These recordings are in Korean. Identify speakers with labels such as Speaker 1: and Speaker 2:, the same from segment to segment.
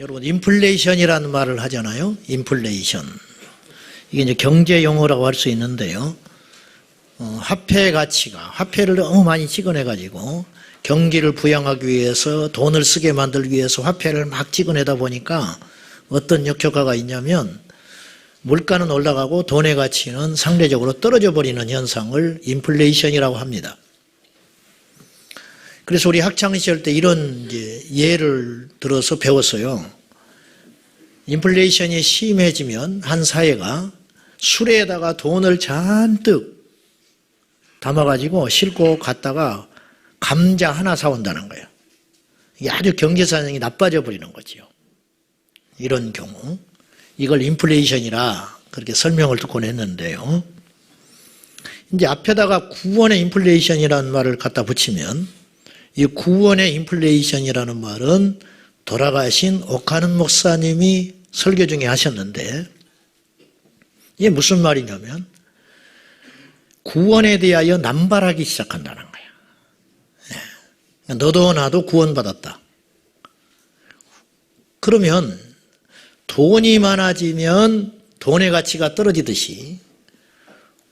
Speaker 1: 여러분, 인플레이션이라는 말을 하잖아요. 인플레이션. 이게 이제 경제 용어라고 할 수 있는데요. 화폐 가치가, 화폐를 너무 많이 찍어내가지고 경기를 부양하기 위해서 돈을 쓰게 만들기 위해서 화폐를 막 찍어내다 보니까 어떤 역효과가 있냐면 물가는 올라가고 돈의 가치는 상대적으로 떨어져 버리는 현상을 인플레이션이라고 합니다. 그래서 우리 학창시절 때 이런 예를 들어서 배웠어요. 인플레이션이 심해지면 한 사회가 수레에다가 돈을 잔뜩 담아가지고 싣고 갔다가 감자 하나 사온다는 거예요. 이게 아주 경제사정이 나빠져 버리는 거지요. 이런 경우. 이걸 인플레이션이라 그렇게 설명을 듣곤 했는데요. 이제 앞에다가 구원의 인플레이션이라는 말을 갖다 붙이면 이 구원의 인플레이션이라는 말은 돌아가신 오카는 목사님이 설교 중에 하셨는데 이게 무슨 말이냐면 구원에 대하여 남발하기 시작한다는 거예요. 너도 나도 구원받았다. 그러면 돈이 많아지면 돈의 가치가 떨어지듯이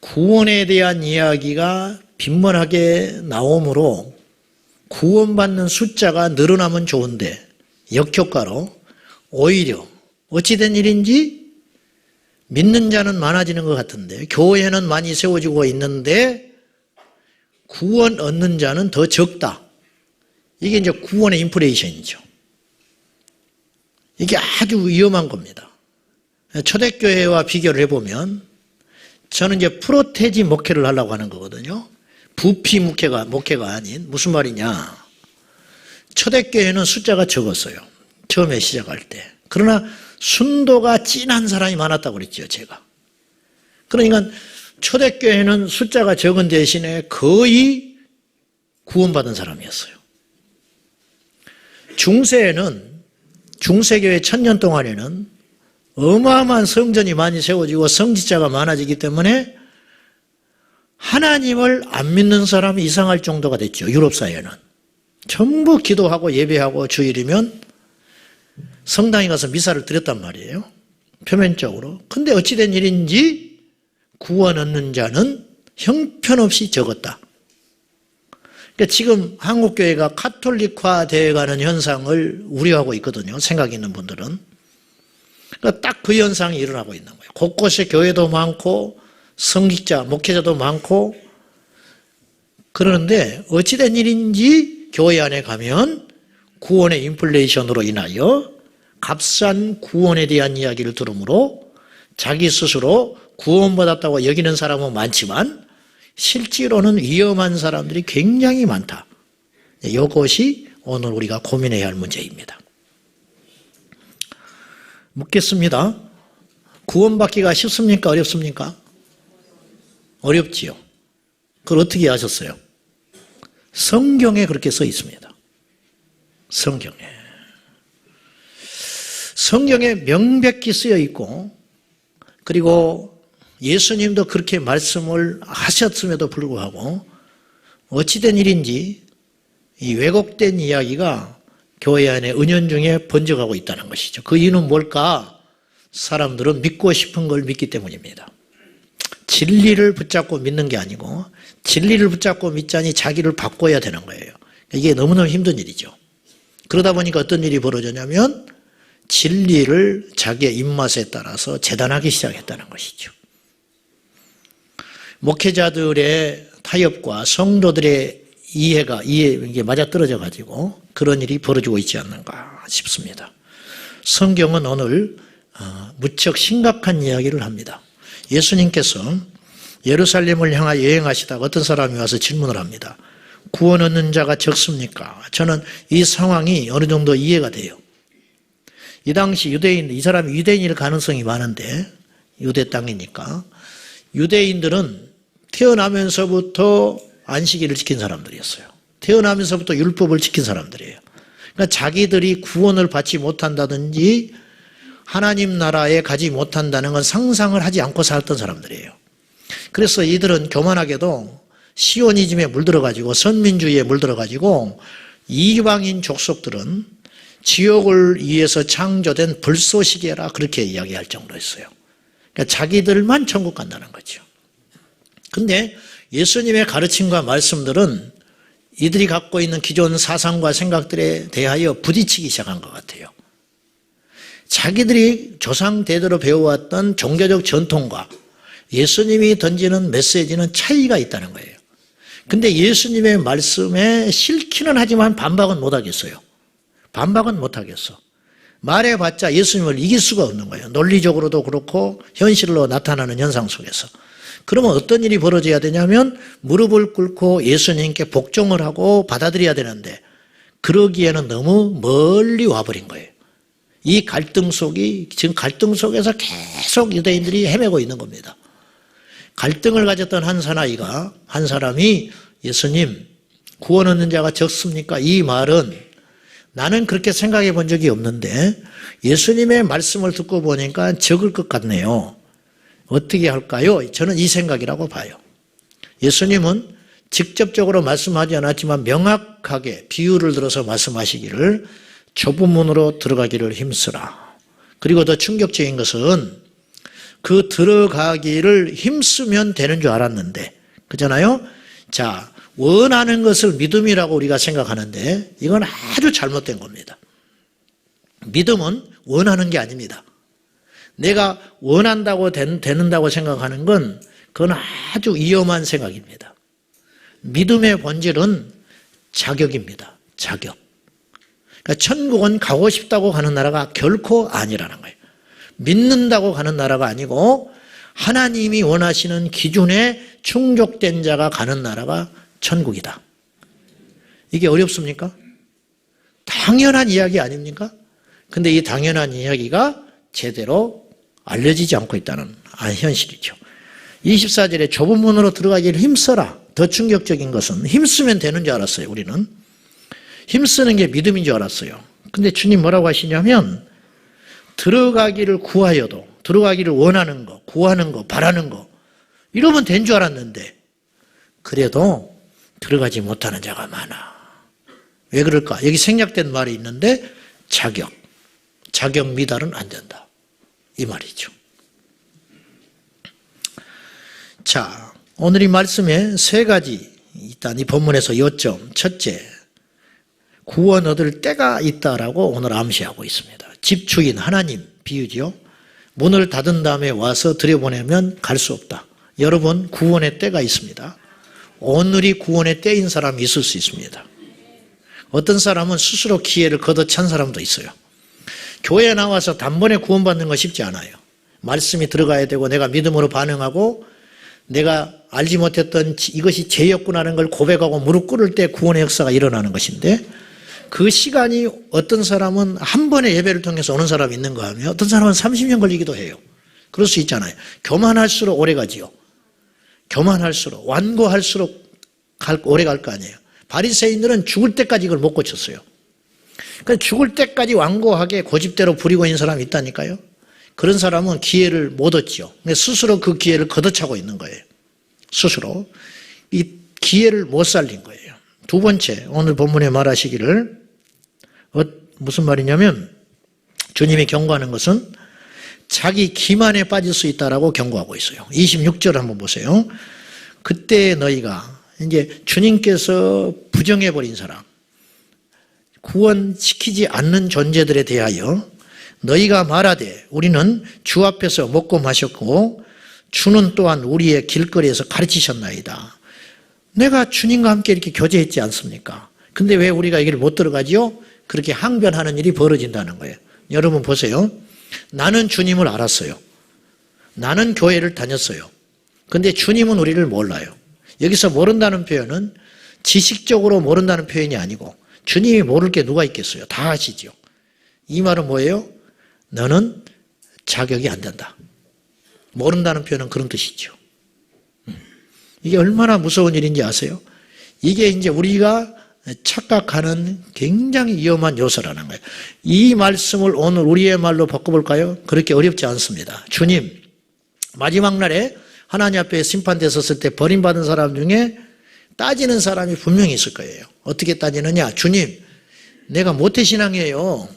Speaker 1: 구원에 대한 이야기가 빈번하게 나오므로 구원받는 숫자가 늘어나면 좋은데 역효과로 오히려 어찌된 일인지 믿는 자는 많아지는 것 같은데 교회는 많이 세워지고 있는데 구원 얻는 자는 더 적다. 이게 이제 구원의 인플레이션이죠. 이게 아주 위험한 겁니다. 초대교회와 비교를 해보면 저는 이제 프로테지 목회를 하려고 하는 거거든요. 부피 목회가 아닌 무슨 말이냐. 초대교회는 숫자가 적었어요. 처음에 시작할 때. 그러나 순도가 진한 사람이 많았다고 그랬죠, 제가. 그러니까 초대교회는 숫자가 적은 대신에 거의 구원받은 사람이었어요. 중세교회 1000년 동안에는 어마어마한 성전이 많이 세워지고 성직자가 많아지기 때문에 하나님을 안 믿는 사람이 이상할 정도가 됐죠. 유럽 사회는. 전부 기도하고 예배하고 주일이면 성당에 가서 미사를 드렸단 말이에요. 표면적으로. 근데 어찌된 일인지 구원 얻는 자는 형편없이 적었다. 그러니까 지금 한국교회가 카톨릭화 되어가는 현상을 우려하고 있거든요. 생각 있는 분들은. 그러니까 딱 그 현상이 일어나고 있는 거예요. 곳곳에 교회도 많고 성직자, 목회자도 많고 그러는데 어찌된 일인지 교회 안에 가면 구원의 인플레이션으로 인하여 값싼 구원에 대한 이야기를 들으므로 자기 스스로 구원받았다고 여기는 사람은 많지만 실제로는 위험한 사람들이 굉장히 많다. 이것이 오늘 우리가 고민해야 할 문제입니다. 묻겠습니다. 구원받기가 쉽습니까? 어렵습니까? 어렵지요. 그걸 어떻게 하셨어요? 성경에 그렇게 써 있습니다. 성경에 명백히 쓰여 있고 그리고 예수님도 그렇게 말씀을 하셨음에도 불구하고 어찌된 일인지 이 왜곡된 이야기가 교회 안에 은연중에 번져가고 있다는 것이죠. 그 이유는 뭘까? 사람들은 믿고 싶은 걸 믿기 때문입니다. 진리를 붙잡고 믿는 게 아니고 진리를 붙잡고 믿자니 자기를 바꿔야 되는 거예요. 이게 너무너무 힘든 일이죠. 그러다 보니까 어떤 일이 벌어졌냐면 진리를 자기의 입맛에 따라서 재단하기 시작했다는 것이죠. 목회자들의 타협과 성도들의 이게 맞아떨어져 가지고 그런 일이 벌어지고 있지 않는가 싶습니다. 성경은 오늘 무척 심각한 이야기를 합니다. 예수님께서 예루살렘을 향하여 여행하시다가 어떤 사람이 와서 질문을 합니다. 구원 얻는 자가 적습니까? 저는 이 상황이 어느 정도 이해가 돼요. 이 당시 이 사람이 유대인일 가능성이 많은데 유대 땅이니까 유대인들은 태어나면서부터 안식일을 지킨 사람들이었어요. 태어나면서부터 율법을 지킨 사람들이에요. 그러니까 자기들이 구원을 받지 못한다든지 하나님 나라에 가지 못한다는 건 상상을 하지 않고 살았던 사람들이에요. 그래서 이들은 교만하게도 시오니즘에 물들어가지고 선민주의에 물들어가지고 이방인 족속들은 지옥을 위해서 창조된 불쏘시개라 그렇게 이야기할 정도였어요. 그러니까 자기들만 천국 간다는 거죠. 근데 예수님의 가르침과 말씀들은 이들이 갖고 있는 기존 사상과 생각들에 대하여 부딪히기 시작한 것 같아요. 자기들이 조상 대대로 배워왔던 종교적 전통과 예수님이 던지는 메시지는 차이가 있다는 거예요. 근데 예수님의 말씀에 싫기는 하지만 반박은 못하겠어요. 반박은 못하겠어. 말해봤자 예수님을 이길 수가 없는 거예요. 논리적으로도 그렇고 현실로 나타나는 현상 속에서. 그러면 어떤 일이 벌어져야 되냐면 무릎을 꿇고 예수님께 복종을 하고 받아들여야 되는데 그러기에는 너무 멀리 와버린 거예요. 이 갈등 속이 지금 갈등 속에서 계속 유대인들이 헤매고 있는 겁니다. 갈등을 가졌던 한 사람이 예수님 구원 얻는 자가 적습니까? 이 말은 나는 그렇게 생각해 본 적이 없는데 예수님의 말씀을 듣고 보니까 적을 것 같네요. 어떻게 할까요? 저는 이 생각이라고 봐요. 예수님은 직접적으로 말씀하지 않았지만 명확하게 비유를 들어서 말씀하시기를 좁은 문으로 들어가기를 힘쓰라. 그리고 더 충격적인 것은 그 들어가기를 힘쓰면 되는 줄 알았는데, 그잖아요? 자, 원하는 것을 믿음이라고 우리가 생각하는데 이건 아주 잘못된 겁니다. 믿음은 원하는 게 아닙니다. 내가 원한다고 되는다고 생각하는 건 그건 아주 위험한 생각입니다. 믿음의 본질은 자격입니다. 자격. 그러니까 천국은 가고 싶다고 가는 나라가 결코 아니라는 거예요. 믿는다고 가는 나라가 아니고 하나님이 원하시는 기준에 충족된 자가 가는 나라가 천국이다. 이게 어렵습니까? 당연한 이야기 아닙니까? 근데 이 당연한 이야기가 제대로 알려지지 않고 있다는 현실이죠. 24절에 좁은 문으로 들어가기를 힘써라. 더 충격적인 것은 힘쓰면 되는 줄 알았어요. 우리는 힘쓰는 게 믿음인 줄 알았어요. 근데 주님 뭐라고 하시냐면 들어가기를 구하여도 들어가기를 원하는 거, 구하는 거, 바라는 거 이러면 된 줄 알았는데 그래도 들어가지 못하는 자가 많아. 왜 그럴까? 여기 생략된 말이 있는데 자격 미달은 안 된다. 이 말이죠. 자, 오늘 이 말씀에 세 가지 일단 이 본문에서 요점. 첫째, 구원 얻을 때가 있다라고 오늘 암시하고 있습니다. 집주인 하나님 비유지요. 문을 닫은 다음에 와서 들여보내면 갈 수 없다. 여러분 구원의 때가 있습니다. 오늘이 구원의 때인 사람이 있을 수 있습니다. 어떤 사람은 스스로 기회를 걷어찬 사람도 있어요. 교회에 나와서 단번에 구원받는 건 쉽지 않아요. 말씀이 들어가야 되고 내가 믿음으로 반응하고 내가 알지 못했던 이것이 죄였구나라는 걸 고백하고 무릎 꿇을 때 구원의 역사가 일어나는 것인데 그 시간이 어떤 사람은 한 번의 예배를 통해서 오는 사람이 있는가 하면 어떤 사람은 30년 걸리기도 해요. 그럴 수 있잖아요. 교만할수록 오래 가지요. 교만할수록 완고할수록 오래 갈 거 아니에요. 바리새인들은 죽을 때까지 이걸 못 고쳤어요. 그러니까 죽을 때까지 완고하게 고집대로 부리고 있는 사람이 있다니까요. 그런 사람은 기회를 못 얻지요. 스스로 그 기회를 걷어차고 있는 거예요. 스스로 이 기회를 못 살린 거예요. 두 번째, 오늘 본문에 말하시기를 무슨 말이냐면 주님이 경고하는 것은 자기 기만에 빠질 수 있다라고 경고하고 있어요. 26절 한번 보세요. 그때 너희가 이제 주님께서 부정해버린 사람, 구원시키지 않는 존재들에 대하여 너희가 말하되 우리는 주 앞에서 먹고 마셨고 주는 또한 우리의 길거리에서 가르치셨나이다. 내가 주님과 함께 이렇게 교제했지 않습니까? 근데 왜 우리가 여기를 못 들어가지요? 그렇게 항변하는 일이 벌어진다는 거예요. 여러분 보세요. 나는 주님을 알았어요. 나는 교회를 다녔어요. 근데 주님은 우리를 몰라요. 여기서 모른다는 표현은 지식적으로 모른다는 표현이 아니고 주님이 모를 게 누가 있겠어요? 다 아시죠? 이 말은 뭐예요? 너는 자격이 안 된다. 모른다는 표현은 그런 뜻이죠. 이게 얼마나 무서운 일인지 아세요? 이게 이제 우리가 착각하는 굉장히 위험한 요소라는 거예요. 이 말씀을 오늘 우리의 말로 바꿔볼까요? 그렇게 어렵지 않습니다. 주님, 마지막 날에 하나님 앞에 심판대 섰을 때 버림받은 사람 중에 따지는 사람이 분명히 있을 거예요. 어떻게 따지느냐? 주님, 내가 모태신앙이에요.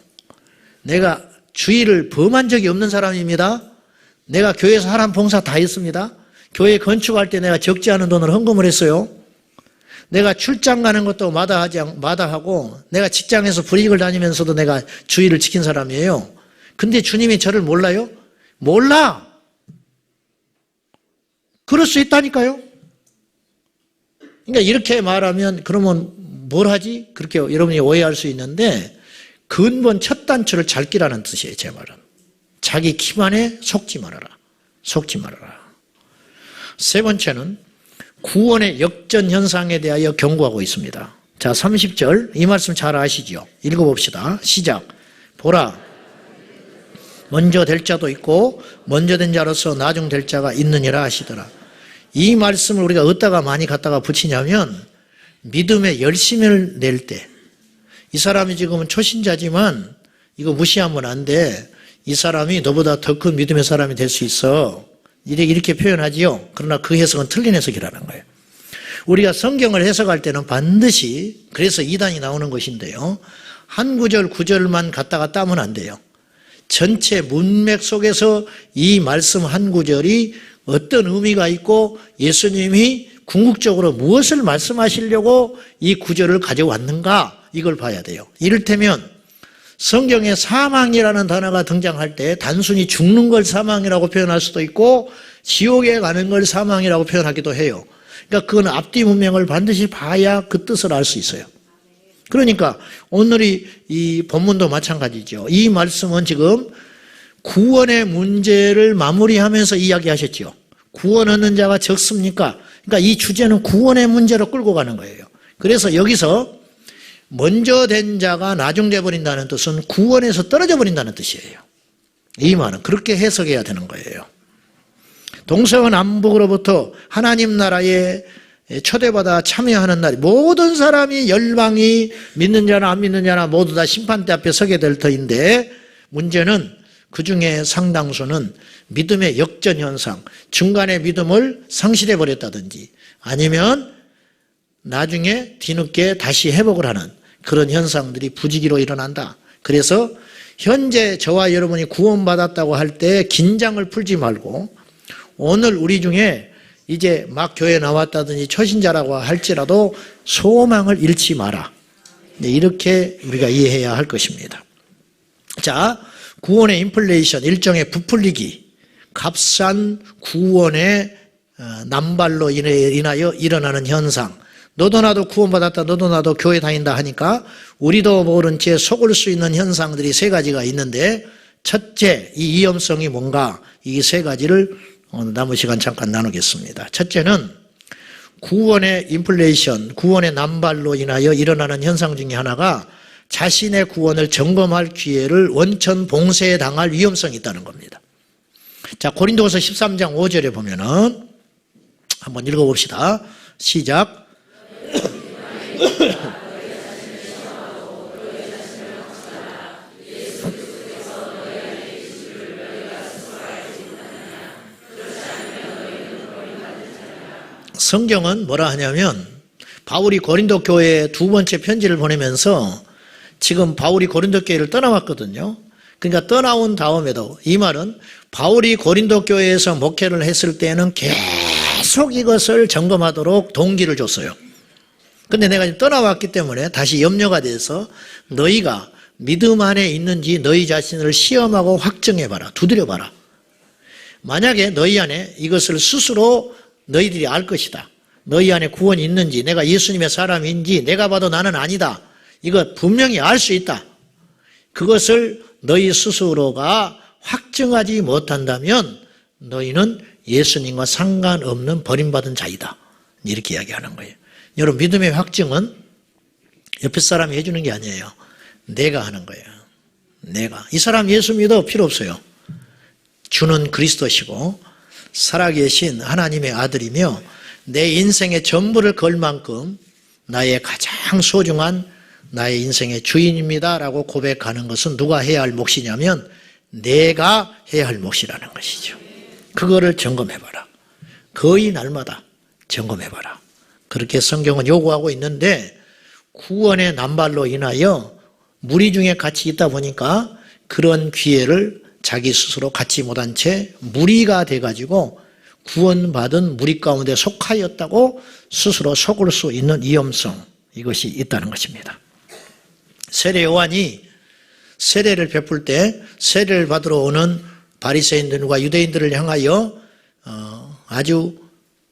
Speaker 1: 내가 주의를 범한 적이 없는 사람입니다. 내가 교회에서 하나님 봉사 다 했습니다. 교회 건축할 때 내가 적지 않은 돈을 헌금을 했어요. 내가 출장 가는 것도 마다하고 내가 직장에서 불이익을 다니면서도 내가 주의를 지킨 사람이에요. 근데 주님이 저를 몰라요? 몰라. 그럴 수 있다니까요. 그러니까 이렇게 말하면 그러면 뭘 하지? 그렇게 여러분이 오해할 수 있는데 근본 첫 단추를 잘 끼라는 뜻이에요. 제 말은. 자기 기만에 속지 말아라. 속지 말아라. 세 번째는 구원의 역전 현상에 대하여 경고하고 있습니다. 자, 30절 이 말씀 잘 아시죠? 읽어봅시다. 시작. 보라, 먼저 될 자도 있고 먼저 된 자로서 나중 될 자가 있느니라 하시더라. 이 말씀을 우리가 어디다가 많이 갖다가 붙이냐면 믿음의 열심을 낼 때, 이 사람이 지금은 초신자지만 이거 무시하면 안 돼. 이 사람이 너보다 더 큰 믿음의 사람이 될 수 있어. 이렇게 표현하지요. 그러나 그 해석은 틀린 해석이라는 거예요. 우리가 성경을 해석할 때는 반드시, 그래서 이단이 나오는 것인데요, 한 구절 구절만 갖다가 따면 안 돼요. 전체 문맥 속에서 이 말씀 한 구절이 어떤 의미가 있고 예수님이 궁극적으로 무엇을 말씀하시려고 이 구절을 가져왔는가, 이걸 봐야 돼요. 이를테면 성경에 사망이라는 단어가 등장할 때 단순히 죽는 걸 사망이라고 표현할 수도 있고 지옥에 가는 걸 사망이라고 표현하기도 해요. 그러니까 그건 앞뒤 문맥을 반드시 봐야 그 뜻을 알 수 있어요. 그러니까 오늘이 이 본문도 마찬가지죠. 이 말씀은 지금 구원의 문제를 마무리하면서 이야기하셨죠. 구원 얻는 자가 적습니까? 그러니까 이 주제는 구원의 문제로 끌고 가는 거예요. 그래서 여기서 먼저 된 자가 나중 돼 버린다는 뜻은 구원에서 떨어져 버린다는 뜻이에요. 이 말은 그렇게 해석해야 되는 거예요. 동서와 남북으로부터 하나님 나라에 초대받아 참여하는 날, 모든 사람이 열방이 믿는 자나 안 믿는 자나 모두 다 심판대 앞에 서게 될 터인데, 문제는 그 중에 상당수는 믿음의 역전 현상, 중간에 믿음을 상실해 버렸다든지 아니면 나중에 뒤늦게 다시 회복을 하는 그런 현상들이 부지기로 일어난다. 그래서 현재 저와 여러분이 구원받았다고 할 때 긴장을 풀지 말고, 오늘 우리 중에 이제 막 교회 나왔다든지 초신자라고 할지라도 소망을 잃지 마라. 이렇게 우리가 이해해야 할 것입니다. 자, 구원의 인플레이션, 일종의 부풀리기, 값싼 구원의 남발로 인하여 일어나는 현상. 너도 나도 구원받았다, 너도 나도 교회 다닌다 하니까 우리도 모른 채 속을 수 있는 현상들이 세 가지가 있는데, 첫째, 이 위험성이 뭔가, 이 세 가지를 오늘 남은 시간 잠깐 나누겠습니다. 첫째는 구원의 인플레이션, 구원의 남발로 인하여 일어나는 현상 중에 하나가 자신의 구원을 점검할 기회를 원천 봉쇄에 당할 위험성이 있다는 겁니다. 자, 고린도후서 13장 5절에 보면은 한번 읽어봅시다. 시작. 성경은 뭐라 하냐면, 바울이 고린도 교회에 두 번째 편지를 보내면서 지금 바울이 고린도 교회를 떠나왔거든요. 그러니까 떠나온 다음에도, 이 말은 바울이 고린도 교회에서 목회를 했을 때는 계속 이것을 점검하도록 동기를 줬어요. 근데 내가 지금 떠나왔기 때문에 다시 염려가 돼서 너희가 믿음 안에 있는지 너희 자신을 시험하고 확정해봐라. 두드려봐라. 만약에 너희 안에 이것을 스스로 너희들이 알 것이다. 너희 안에 구원이 있는지, 내가 예수님의 사람인지, 내가 봐도 나는 아니다. 이거 분명히 알 수 있다. 그것을 너희 스스로가 확증하지 못한다면 너희는 예수님과 상관없는 버림받은 자이다. 이렇게 이야기하는 거예요. 여러분, 믿음의 확증은 옆에 사람이 해주는 게 아니에요. 내가 하는 거예요. 내가. 이 사람 예수 믿어 필요 없어요. 주는 그리스도시고 살아계신 하나님의 아들이며 내 인생의 전부를 걸 만큼 나의 가장 소중한 나의 인생의 주인입니다 라고 고백하는 것은 누가 해야 할 몫이냐면 내가 해야 할 몫이라는 것이죠. 그거를 점검해봐라. 거의 날마다 점검해봐라. 그렇게 성경은 요구하고 있는데, 구원의 남발로 인하여 무리 중에 같이 있다 보니까 그런 기회를 자기 스스로 갖지 못한 채 무리가 돼가지고 구원받은 무리 가운데 속하였다고 스스로 속을 수 있는 위험성, 이것이 있다는 것입니다. 세례 요한이 세례를 베풀 때 세례를 받으러 오는 바리새인들과 유대인들을 향하여 아주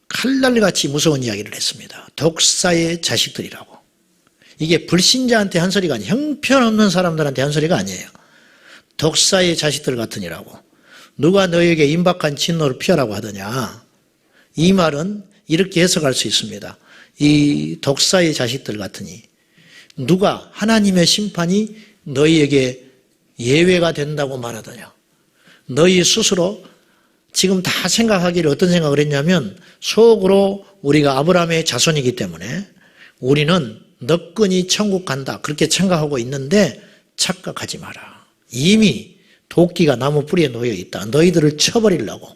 Speaker 1: 칼날같이 무서운 이야기를 했습니다. 독사의 자식들이라고. 이게 불신자한테 한 소리가 아니에요. 형편없는 사람들한테 한 소리가 아니에요. 독사의 자식들 같으니라고. 누가 너에게 임박한 진노를 피하라고 하더냐. 이 말은 이렇게 해석할 수 있습니다. 이 독사의 자식들 같으니 누가 하나님의 심판이 너희에게 예외가 된다고 말하더냐. 너희 스스로 지금 다 생각하기를 어떤 생각을 했냐면 속으로 우리가 아브라함의 자손이기 때문에 우리는 너끈히 천국 간다 그렇게 생각하고 있는데 착각하지 마라. 이미 도끼가 나무 뿌리에 놓여 있다. 너희들을 쳐버리려고.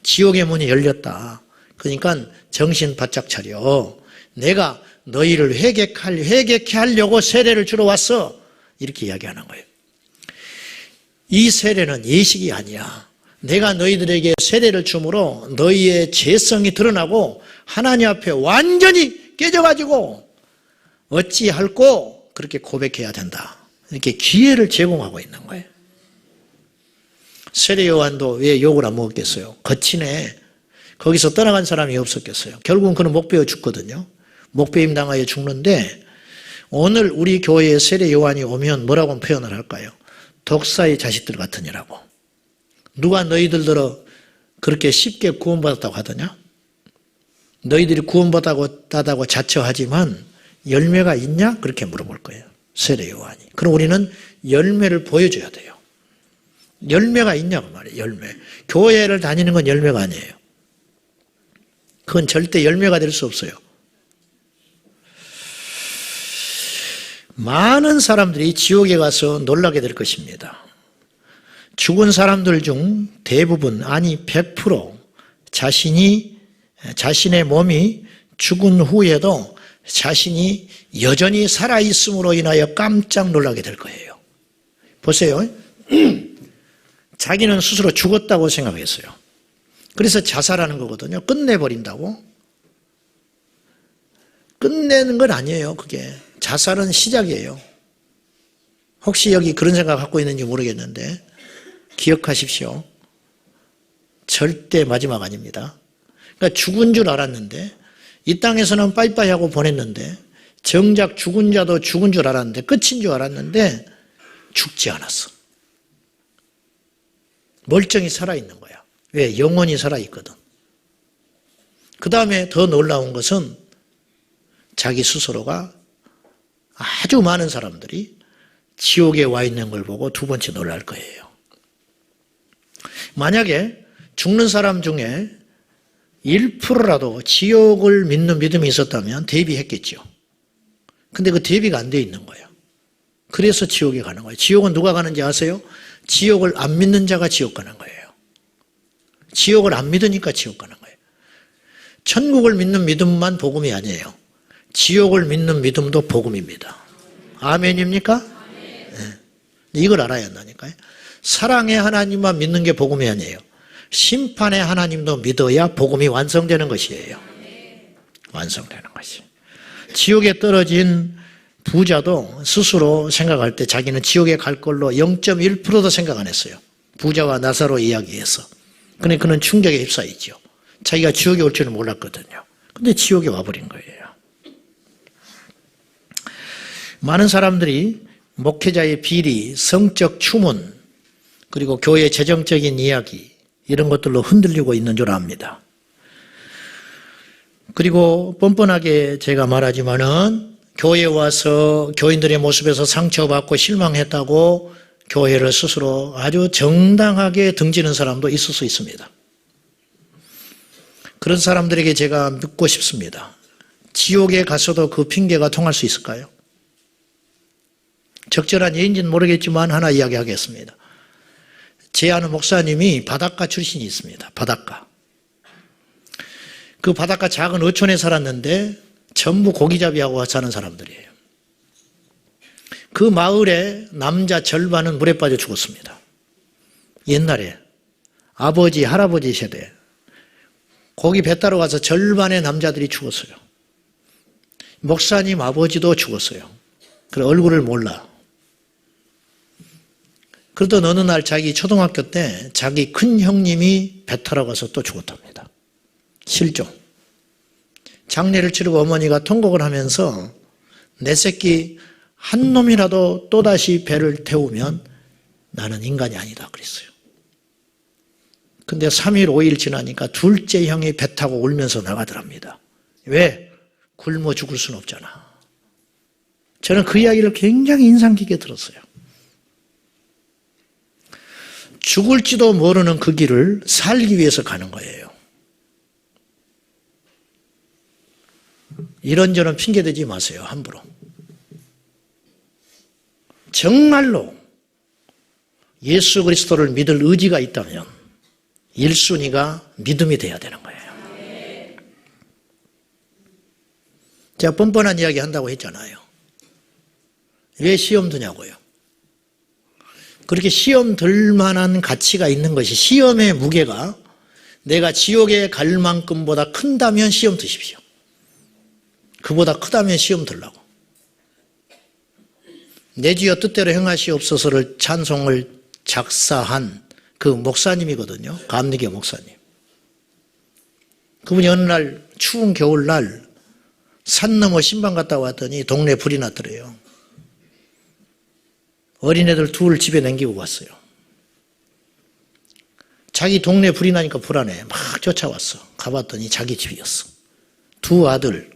Speaker 1: 지옥의 문이 열렸다. 그러니까 정신 바짝 차려. 내가 너희를 회개케 하려고 세례를 주러 왔어. 이렇게 이야기하는 거예요. 이 세례는 예식이 아니야. 내가 너희들에게 세례를 줌으로 너희의 죄성이 드러나고 하나님 앞에 완전히 깨져가지고 어찌할꼬 그렇게 고백해야 된다. 이렇게 기회를 제공하고 있는 거예요. 세례 요한도 왜 욕을 안 먹었겠어요? 거치네. 거기서 떠나간 사람이 없었겠어요. 결국은 그는 목베어 죽거든요. 목베임 당하여 죽는데 오늘 우리 교회에 세례 요한이 오면 뭐라고 표현을 할까요? 독사의 자식들 같으니라고. 누가 너희들더러 그렇게 쉽게 구원받았다고 하더냐? 너희들이 구원받았다고 자처하지만 열매가 있냐? 그렇게 물어볼 거예요. 세례 요한이. 그럼 우리는 열매를 보여줘야 돼요. 열매가 있냐고 말이에요. 열매. 교회를 다니는 건 열매가 아니에요. 그건 절대 열매가 될 수 없어요. 많은 사람들이 지옥에 가서 놀라게 될 것입니다. 죽은 사람들 중 대부분, 아니 100% 자신의 몸이 죽은 후에도 자신이 여전히 살아있음으로 인하여 깜짝 놀라게 될 거예요. 보세요. 자기는 스스로 죽었다고 생각했어요. 그래서 자살하는 거거든요. 끝내버린다고. 끝내는 건 아니에요. 그게. 자살은 시작이에요. 혹시 여기 그런 생각 갖고 있는지 모르겠는데 기억하십시오. 절대 마지막 아닙니다. 그러니까 죽은 줄 알았는데 이 땅에서는 빠이빠이 하고 보냈는데 정작 죽은 자도 죽은 줄 알았는데 끝인 줄 알았는데 죽지 않았어. 멀쩡히 살아있는 거야. 왜? 영원히 살아있거든. 그 다음에 더 놀라운 것은 자기 스스로가 아주 많은 사람들이 지옥에 와 있는 걸 보고 두 번째 놀랄 거예요. 만약에 죽는 사람 중에 1%라도 지옥을 믿는 믿음이 있었다면 대비했겠죠. 근데 그 대비가 안 돼 있는 거예요. 그래서 지옥에 가는 거예요. 지옥은 누가 가는지 아세요? 지옥을 안 믿는 자가 지옥 가는 거예요. 지옥을 안 믿으니까 지옥 가는 거예요. 천국을 믿는 믿음만 복음이 아니에요. 지옥을 믿는 믿음도 복음입니다. 아멘입니까? 네. 이걸 알아야 한다니까요. 사랑의 하나님만 믿는 게 복음이 아니에요. 심판의 하나님도 믿어야 복음이 완성되는 것이에요. 완성되는 것이. 지옥에 떨어진 부자도 스스로 생각할 때 자기는 지옥에 갈 걸로 0.1%도 생각 안 했어요. 부자와 나사로 이야기해서. 그런데 그는 충격에 휩싸이죠. 자기가 지옥에 올 줄은 몰랐거든요. 근데 지옥에 와버린 거예요. 많은 사람들이 목회자의 비리, 성적 추문, 그리고 교회 재정적인 이야기 이런 것들로 흔들리고 있는 줄 압니다. 그리고 뻔뻔하게 제가 말하지만은 교회에 와서 교인들의 모습에서 상처받고 실망했다고 교회를 스스로 아주 정당하게 등지는 사람도 있을 수 있습니다. 그런 사람들에게 제가 묻고 싶습니다. 지옥에 가서도 그 핑계가 통할 수 있을까요? 적절한 예인지는 모르겠지만 하나 이야기하겠습니다. 제 아는 목사님이 바닷가 출신이 있습니다. 바닷가. 그 바닷가 작은 어촌에 살았는데 전부 고기잡이하고 사는 사람들이에요. 그 마을의 남자 절반은 물에 빠져 죽었습니다. 옛날에 아버지, 할아버지 세대 거기 배 타러 가서 절반의 남자들이 죽었어요. 목사님 아버지도 죽었어요. 그래 얼굴을 몰라. 그러던 어느 날 자기 초등학교 때 자기 큰 형님이 배 타러 가서 또 죽었답니다. 실종. 장례를 치르고 어머니가 통곡을 하면서 내 새끼 한 놈이라도 또다시 배를 태우면 나는 인간이 아니다 그랬어요. 근데 3일 5일 지나니까 둘째 형이 배 타고 울면서 나가더랍니다. 왜? 굶어 죽을 수는 없잖아. 저는 그 이야기를 굉장히 인상 깊게 들었어요. 죽을지도 모르는 그 길을 살기 위해서 가는 거예요. 이런저런 핑계대지 마세요. 함부로. 정말로 예수 그리스도를 믿을 의지가 있다면 1순위가 믿음이 돼야 되는 거예요. 제가 뻔뻔한 이야기 한다고 했잖아요. 왜 시험 드냐고요. 그렇게 시험 들 만한 가치가 있는 것이 시험의 무게가 내가 지옥에 갈 만큼보다 큰다면 시험 드십시오. 그보다 크다면 시험 들라고. 내 주여 뜻대로 행하시옵소서를 찬송을 작사한 그 목사님이거든요. 감리교 목사님. 그분이 어느 날 추운 겨울날 산 넘어 신방 갔다 왔더니 동네에 불이 났더래요. 어린애들 둘 집에 남기고 갔어요. 자기 동네에 불이 나니까 불안해. 막 쫓아왔어. 가봤더니 자기 집이었어. 두 아들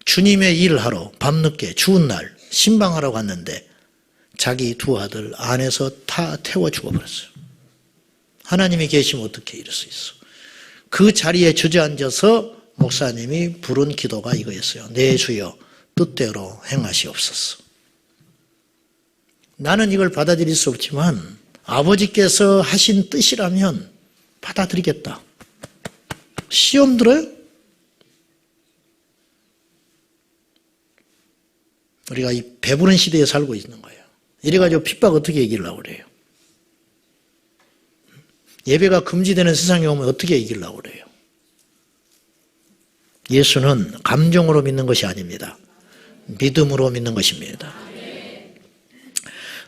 Speaker 1: 주님의 일을 하러 밤늦게 추운 날 신방하러 갔는데 자기 두 아들 안에서 다 태워 죽어버렸어요. 하나님이 계시면 어떻게 이럴 수 있어. 그 자리에 주저앉아서 목사님이 부른 기도가 이거였어요. 내 주여 뜻대로 행하시옵소서. 나는 이걸 받아들일 수 없지만 아버지께서 하신 뜻이라면 받아들이겠다. 시험 들어요? 우리가 이 배부른 시대에 살고 있는 거예요. 이래가지고 핍박 어떻게 이기려고 그래요? 예배가 금지되는 세상에 오면 어떻게 이기려고 그래요? 예수는 감정으로 믿는 것이 아닙니다. 믿음으로 믿는 것입니다.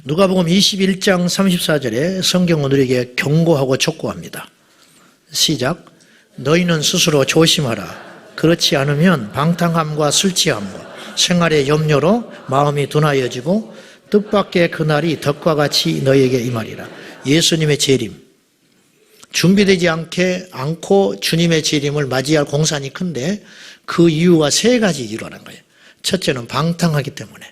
Speaker 1: 누가복음 21장 34절에 성경은 우리에게 경고하고 촉구합니다. 시작. 너희는 스스로 조심하라. 그렇지 않으면 방탕함과 술 취함과 생활의 염려로 마음이 둔하여지고 뜻밖의 그날이 덕과 같이 너희에게 임하리라. 예수님의 재림. 준비되지 않고 주님의 재림을 맞이할 공산이 큰데 그 이유가 세 가지 이유라는 거예요. 첫째는 방탕하기 때문에.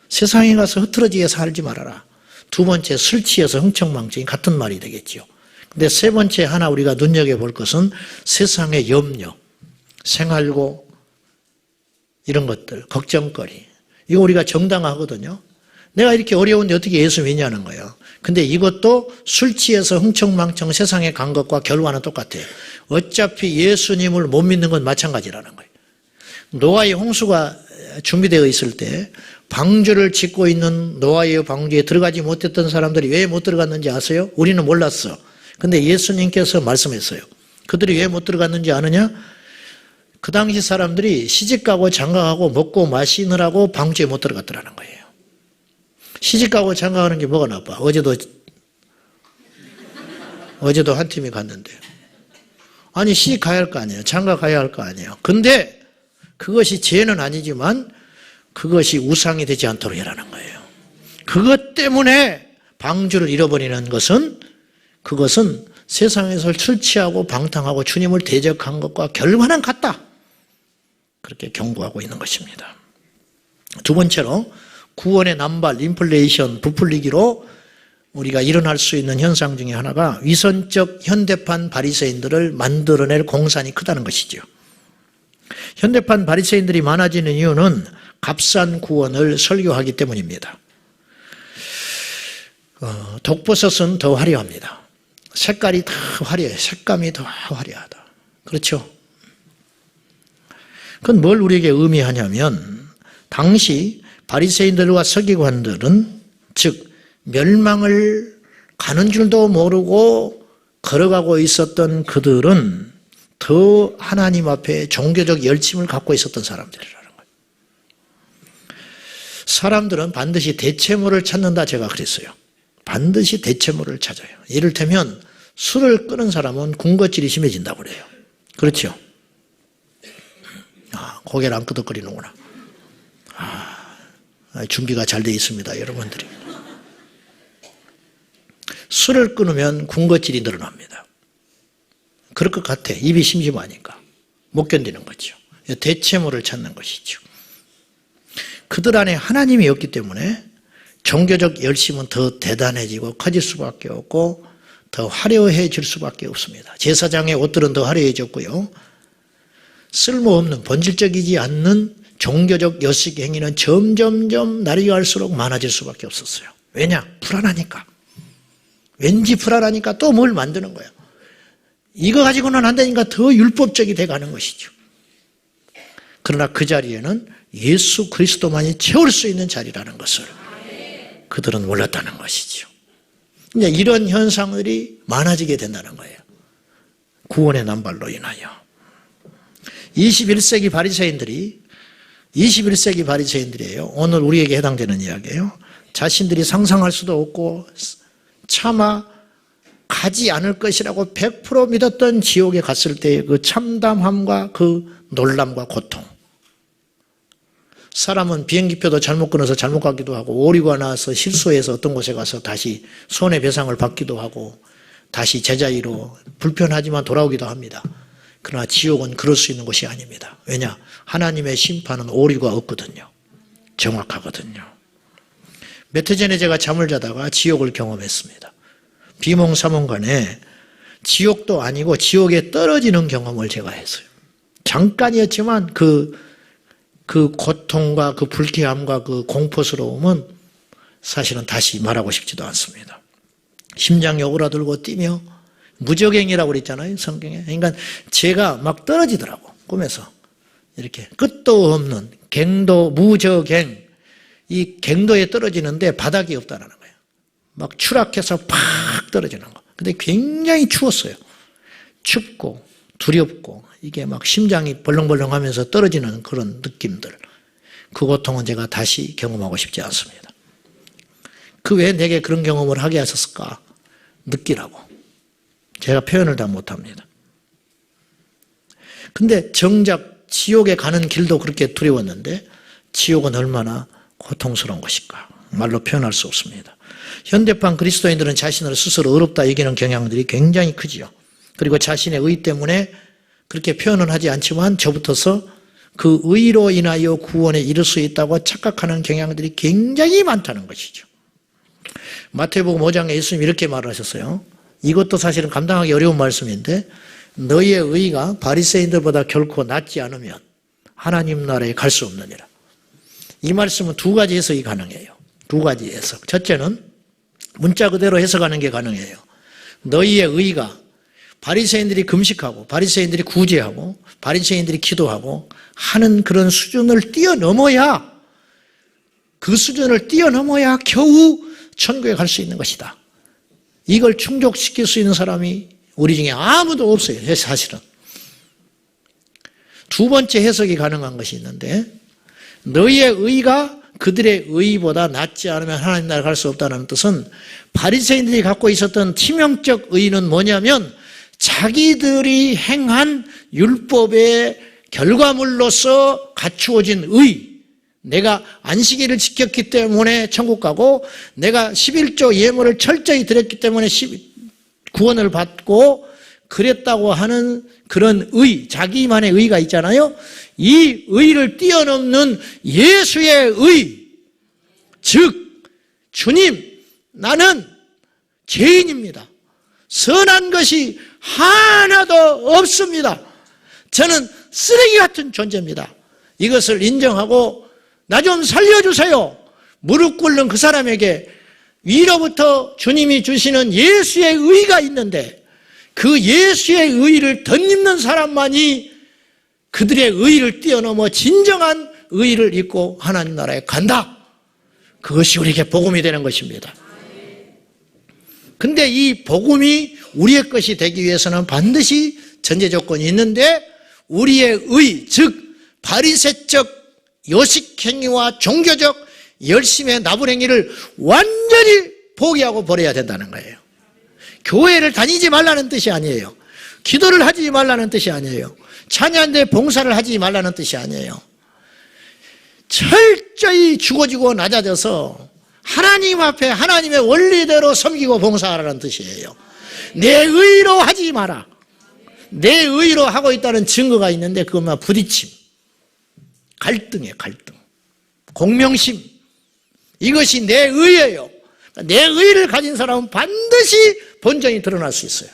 Speaker 1: 세상에 가서 흐트러지게 살지 말아라. 두 번째, 술 취해서 흥청망청이 같은 말이 되겠죠. 근데 세 번째 하나 우리가 눈여겨볼 것은 세상의 염려, 생활고 이런 것들, 걱정거리. 이거 우리가 정당하거든요. 내가 이렇게 어려운데 어떻게 예수 믿냐는 거예요. 근데 이것도 술 취해서 흥청망청 세상에 간 것과 결과는 똑같아요. 어차피 예수님을 못 믿는 건 마찬가지라는 거예요. 노아의 홍수가 준비되어 있을 때 방주를 짓고 있는 노아의 방주에 들어가지 못했던 사람들이 왜 못 들어갔는지 아세요? 우리는 몰랐어. 근데 예수님께서 말씀했어요. 그들이 왜 못 들어갔는지 아느냐? 그 당시 사람들이 시집가고 장가가고 먹고 마시느라고 방주에 못 들어갔더라는 거예요. 시집가고 장가가는 게 뭐가 나빠? 어제도 한 팀이 갔는데. 아니 시집 가야 할 거 아니에요. 장가 가야 할 거 아니에요. 근데 그것이 죄는 아니지만 그것이 우상이 되지 않도록 해라는 거예요. 그것 때문에 방주를 잃어버리는 그것은 세상에서 술 취하고 방탕하고 주님을 대적한 것과 결과는 같다. 그렇게 경고하고 있는 것입니다. 두 번째로 구원의 남발, 인플레이션, 부풀리기로 우리가 일어날 수 있는 현상 중에 하나가 위선적 현대판 바리새인들을 만들어낼 공산이 크다는 것이죠. 현대판 바리새인들이 많아지는 이유는 값싼 구원을 설교하기 때문입니다. 독버섯은 더 화려합니다. 색깔이 다 화려해요. 색감이 더 화려하다. 그렇죠? 그건 뭘 우리에게 의미하냐면 당시 바리새인들과 서기관들은 즉 멸망을 가는 줄도 모르고 걸어가고 있었던 그들은 더 하나님 앞에 종교적 열심을 갖고 있었던 사람들이라는 거예요. 사람들은 반드시 대체물을 찾는다 제가 그랬어요. 반드시 대체물을 찾아요. 이를테면 술을 끊은 사람은 군것질이 심해진다고 그래요. 그렇죠? 고개를 안 끄덕거리는구나. 준비가 잘 되어 있습니다, 여러분들이. 술을 끊으면 군것질이 늘어납니다. 그럴 것 같아. 입이 심심하니까. 못 견디는 거죠. 대체물을 찾는 것이죠. 그들 안에 하나님이 없기 때문에 종교적 열심은 더 대단해지고 커질 수밖에 없고 더 화려해질 수밖에 없습니다. 제사장의 옷들은 더 화려해졌고요. 쓸모없는 본질적이지 않는 종교적 여식 행위는 점점점 날이 갈수록 많아질 수밖에 없었어요. 왜냐? 불안하니까. 왠지 불안하니까 또 뭘 만드는 거예요. 이거 가지고는 안 되니까 더 율법적이 돼가는 것이죠. 그러나 그 자리에는 예수 그리스도만이 채울 수 있는 자리라는 것을 그들은 몰랐다는 것이죠. 이제 이런 현상들이 많아지게 된다는 거예요. 구원의 남발로 인하여. 21세기 바리새인들이에요. 오늘 우리에게 해당되는 이야기예요. 자신들이 상상할 수도 없고 차마 가지 않을 것이라고 100% 믿었던 지옥에 갔을 때의 그 참담함과 그 놀람과 고통. 사람은 비행기표도 잘못 끊어서 잘못 가기도 하고 오류가 나서 실수해서 어떤 곳에 가서 다시 손해배상을 받기도 하고 다시 제자리로 불편하지만 돌아오기도 합니다. 그러나 지옥은 그럴 수 있는 곳이 아닙니다. 왜냐? 하나님의 심판은 오류가 없거든요. 정확하거든요. 몇 해 전에 제가 잠을 자다가 지옥을 경험했습니다. 비몽사몽간에 지옥도 아니고 지옥에 떨어지는 경험을 제가 했어요. 잠깐이었지만 그 고통과 그 불쾌함과 그 공포스러움은 사실은 다시 말하고 싶지도 않습니다. 심장이 오그라들고 뛰며 무적행이라고 그랬잖아요, 성경에. 그러니까 제가 막 떨어지더라고, 꿈에서. 이렇게 끝도 없는 갱도, 무적행. 이 갱도에 떨어지는데 바닥이 없다는 거예요. 막 추락해서 팍 떨어지는 거. 근데 굉장히 추웠어요. 춥고 두렵고 이게 막 심장이 벌렁벌렁 하면서 떨어지는 그런 느낌들. 그 고통은 제가 다시 경험하고 싶지 않습니다. 그 왜 내게 그런 경험을 하게 하셨을까? 느끼라고. 제가 표현을 다 못합니다. 근데 정작 지옥에 가는 길도 그렇게 두려웠는데 지옥은 얼마나 고통스러운 것일까? 말로 표현할 수 없습니다. 현대판 그리스도인들은 자신을 스스로 어렵다 여기는 경향들이 굉장히 크지요. 그리고 자신의 의 때문에 그렇게 표현은 하지 않지만 저부터서 그 의로 인하여 구원에 이를 수 있다고 착각하는 경향들이 굉장히 많다는 것이죠. 마태복음 5장에 예수님이 이렇게 말하셨어요. 이것도 사실은 감당하기 어려운 말씀인데 너희의 의가 바리새인들보다 결코 낫지 않으면 하나님 나라에 갈 수 없느니라. 이 말씀은 두 가지 해석이 가능해요. 두 가지 해석. 첫째는 문자 그대로 해석하는 게 가능해요. 너희의 의가 바리새인들이 금식하고 바리새인들이 구제하고 바리새인들이 기도하고 하는 그런 수준을 뛰어넘어야 그 수준을 뛰어넘어야 겨우 천국에 갈 수 있는 것이다. 이걸 충족시킬 수 있는 사람이 우리 중에 아무도 없어요. 사실은. 두 번째 해석이 가능한 것이 있는데 너희의 의가 그들의 의보다 낫지 않으면 하나님 나라에 갈 수 없다는 뜻은 바리새인들이 갖고 있었던 치명적 의는 뭐냐면 자기들이 행한 율법의 결과물로서 갖추어진 의, 내가 안식일을 지켰기 때문에 천국 가고 내가 11조 예물을 철저히 드렸기 때문에 구원을 받고 그랬다고 하는 그런 의, 자기만의 의가 있잖아요. 이 의를 뛰어넘는 예수의 의, 즉 주님 나는 죄인입니다. 선한 것이 하나도 없습니다. 저는 쓰레기 같은 존재입니다. 이것을 인정하고 나 좀 살려주세요. 무릎 꿇는 그 사람에게 위로부터 주님이 주시는 예수의 의가 있는데 그 예수의 의를 덧입는 사람만이 그들의 의를 뛰어넘어 진정한 의를 입고 하나님 나라에 간다. 그것이 우리에게 복음이 되는 것입니다. 근데 이 복음이 우리의 것이 되기 위해서는 반드시 전제 조건이 있는데 우리의 의, 즉 바리새적 요식행위와 종교적 열심의 나불행위를 완전히 포기하고 버려야 된다는 거예요. 교회를 다니지 말라는 뜻이 아니에요. 기도를 하지 말라는 뜻이 아니에요. 찬양대 봉사를 하지 말라는 뜻이 아니에요. 철저히 죽어지고 낮아져서 하나님 앞에 하나님의 원리대로 섬기고 봉사하라는 뜻이에요. 내 의로 하지 마라. 내 의로 하고 있다는 증거가 있는데 그것만 부딪힘, 갈등이에요. 갈등, 공명심. 이것이 내 의예요. 내 의를 가진 사람은 반드시 본전이 드러날 수 있어요.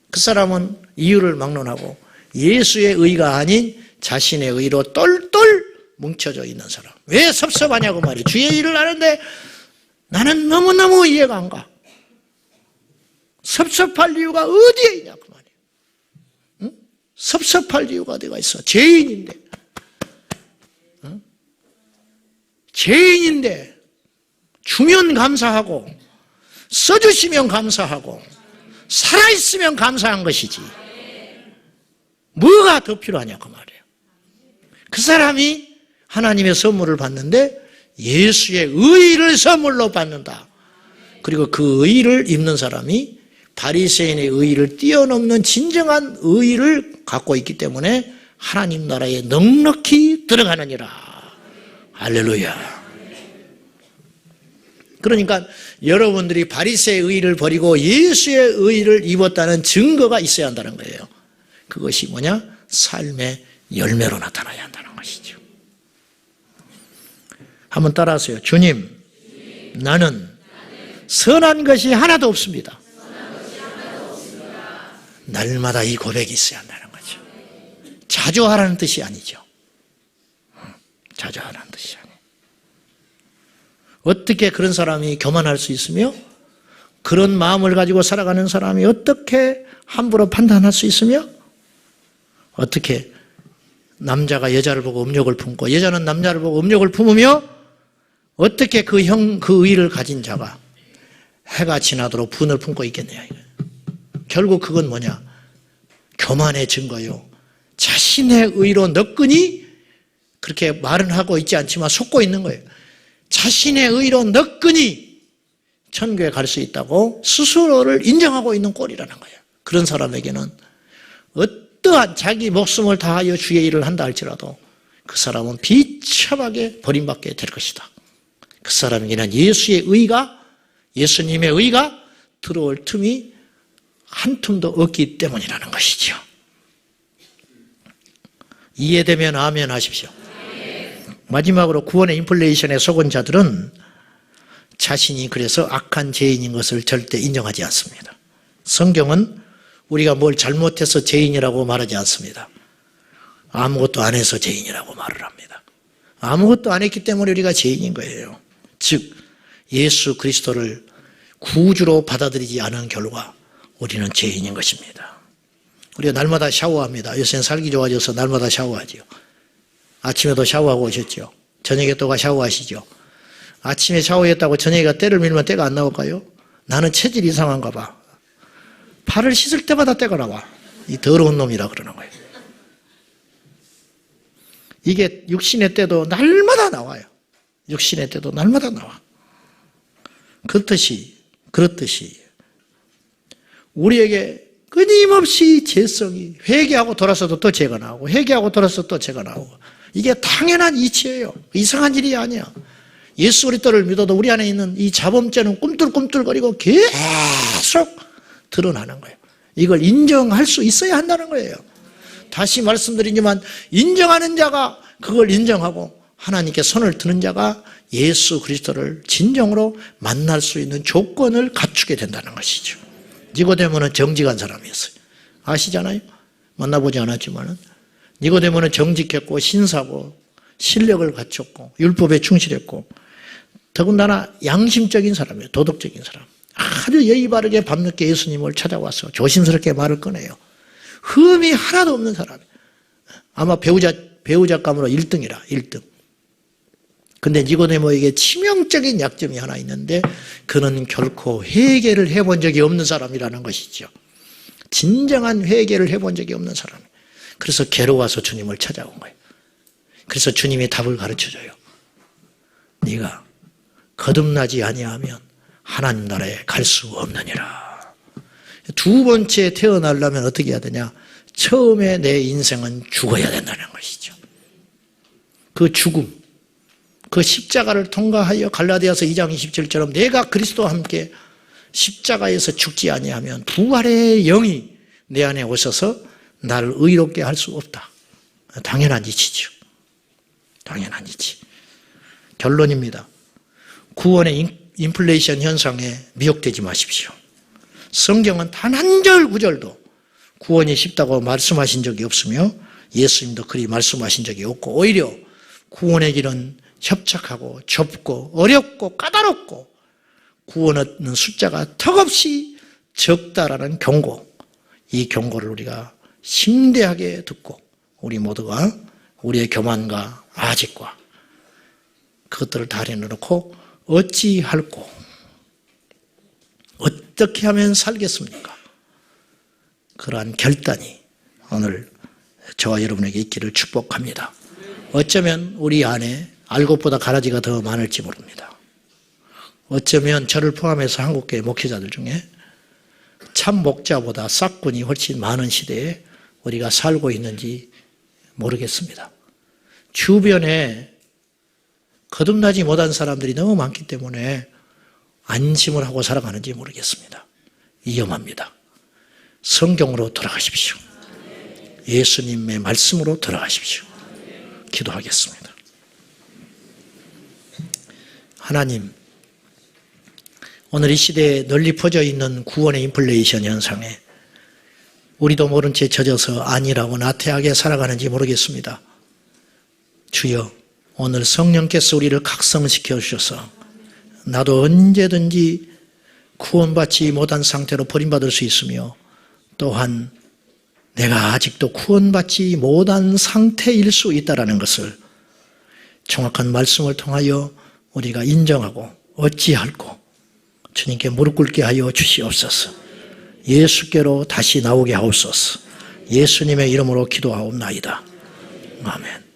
Speaker 1: 그 사람은 이유를 막론하고 예수의 의가 아닌 자신의 의로 똘똘 뭉쳐져 있는 사람. 왜 섭섭하냐고 말이에요. 주의 일을 하는데 나는 너무너무 이해가 안 가. 섭섭할 이유가 어디에 있냐 그 말이에요. 응? 섭섭할 이유가 어디가 있어. 죄인인데. 응? 죄인인데 주면 감사하고 써주시면 감사하고 살아있으면 감사한 것이지 뭐가 더 필요하냐 그 말이에요. 그 사람이 하나님의 선물을 받는데 예수의 의를 선물로 받는다. 그리고 그 의를 입는 사람이 바리새인의 의를 뛰어넘는 진정한 의를 갖고 있기 때문에 하나님 나라에 넉넉히 들어가느니라. 할렐루야. 그러니까 여러분들이 바리새의 의를 버리고 예수의 의를 입었다는 증거가 있어야 한다는 거예요. 그것이 뭐냐? 삶의 열매로 나타나야 한다는 것이죠. 한번 따라하세요. 주님, 나는 선한 것이 하나도 없습니다. 날마다 이 고백이 있어야 한다는 거죠. 자주 하라는 뜻이 아니죠. 자주 하라는 뜻이 아니에요. 어떻게 그런 사람이 교만할 수 있으며 그런 마음을 가지고 살아가는 사람이 어떻게 함부로 판단할 수 있으며 어떻게 남자가 여자를 보고 음욕을 품고 여자는 남자를 보고 음욕을 품으며 어떻게 그 의를 가진 자가 해가 지나도록 분을 품고 있겠느냐. 결국 그건 뭐냐? 교만의 증거요. 자신의 의로 너끈히 그렇게 말은 하고 있지 않지만 속고 있는 거예요. 자신의 의로 너끈히 천국에 갈 수 있다고 스스로를 인정하고 있는 꼴이라는 거예요. 그런 사람에게는 어떠한 자기 목숨을 다하여 주의 일을 한다 할지라도 그 사람은 비참하게 버림받게 될 것이다. 그 사람에게는 예수의 의가, 예수님의 의가 들어올 틈이 한 틈도 없기 때문이라는 것이죠. 이해되면 아멘 하십시오. 마지막으로 구원의 인플레이션에 속은 자들은 자신이 그래서 악한 죄인인 것을 절대 인정하지 않습니다. 성경은 우리가 뭘 잘못해서 죄인이라고 말하지 않습니다. 아무것도 안 해서 죄인이라고 말을 합니다. 아무것도 안 했기 때문에 우리가 죄인인 거예요. 즉 예수 그리스도를 구주로 받아들이지 않은 결과 우리는 죄인인 것입니다. 우리가 날마다 샤워합니다. 요새는 살기 좋아져서 날마다 샤워하죠. 아침에도 샤워하고 오셨죠. 저녁에 또 샤워하시죠. 아침에 샤워했다고 저녁에 때를 밀면 때가 안 나올까요? 나는 체질이 이상한가 봐. 팔을 씻을 때마다 때가 나와. 이 더러운 놈이라 그러는 거예요. 이게 육신의 때도 날마다 나와요. 육신의 때도 날마다 나와. 그렇듯이 우리에게 끊임없이 죄성이 회개하고 돌아서도 또 죄가 나오고 회개하고 돌아서도 또 죄가 나오고 이게 당연한 이치예요. 이상한 일이 아니야. 예수 그리스도를 믿어도 우리 안에 있는 이 자범죄는 꿈틀꿈틀거리고 계속 드러나는 거예요. 이걸 인정할 수 있어야 한다는 거예요. 다시 말씀드리지만 인정하는 자가 그걸 인정하고 하나님께 손을 드는 자가 예수 그리스도를 진정으로 만날 수 있는 조건을 갖추게 된다는 것이죠. 니고데모는 정직한 사람이었어요. 아시잖아요? 만나보지 않았지만은 니고데모는 정직했고 신사고 신력을 갖췄고 율법에 충실했고 더군다나 양심적인 사람이에요. 도덕적인 사람. 아주 예의 바르게 밤늦게 예수님을 찾아와서 조심스럽게 말을 꺼내요. 흠이 하나도 없는 사람이에요. 아마 배우자감으로 1등이라 1등. 근데 니고데모에게 치명적인 약점이 하나 있는데 그는 결코 회개를 해본 적이 없는 사람이라는 것이죠. 진정한 회개를 해본 적이 없는 사람. 그래서 괴로워서 주님을 찾아온 거예요. 그래서 주님이 답을 가르쳐줘요. 네가 거듭나지 아니하면 하나님 나라에 갈 수 없느니라. 두 번째 태어나려면 어떻게 해야 되냐? 처음에 내 인생은 죽어야 된다는 것이죠. 그 죽음, 그 십자가를 통과하여 갈라디아서 2장 27처럼 내가 그리스도와 함께 십자가에서 죽지 아니하면 부활의 영이 내 안에 오셔서 나를 의롭게 할 수 없다. 당연한 이치죠. 당연한 이치. 결론입니다. 구원의 인플레이션 현상에 미혹되지 마십시오. 성경은 단 한 절 구절도 구원이 쉽다고 말씀하신 적이 없으며 예수님도 그리 말씀하신 적이 없고 오히려 구원의 길은 협착하고 좁고 어렵고 까다롭고 구원 얻는 숫자가 턱없이 적다라는 경고, 이 경고를 우리가 심대하게 듣고 우리 모두가 우리의 교만과 아직과 그것들을 다 내려놓고 어찌할꼬 어떻게 하면 살겠습니까? 그러한 결단이 오늘 저와 여러분에게 있기를 축복합니다. 어쩌면 우리 안에 알곡보다 가라지가 더 많을지 모릅니다. 어쩌면 저를 포함해서 한국교회 목회자들 중에 참 목자보다 싹군이 훨씬 많은 시대에 우리가 살고 있는지 모르겠습니다. 주변에 거듭나지 못한 사람들이 너무 많기 때문에 안심을 하고 살아가는지 모르겠습니다. 위험합니다. 성경으로 돌아가십시오. 예수님의 말씀으로 돌아가십시오. 기도하겠습니다. 하나님, 오늘 이 시대에 널리 퍼져 있는 구원의 인플레이션 현상에 우리도 모른 채 젖어서 아니라고 나태하게 살아가는지 모르겠습니다. 주여, 오늘 성령께서 우리를 각성시켜 주셔서 나도 언제든지 구원받지 못한 상태로 버림받을 수 있으며 또한 내가 아직도 구원받지 못한 상태일 수 있다는 것을 정확한 말씀을 통하여 우리가 인정하고 어찌할꼬 주님께 무릎 꿇게 하여 주시옵소서. 예수께로 다시 나오게 하옵소서. 예수님의 이름으로 기도하옵나이다. 아멘.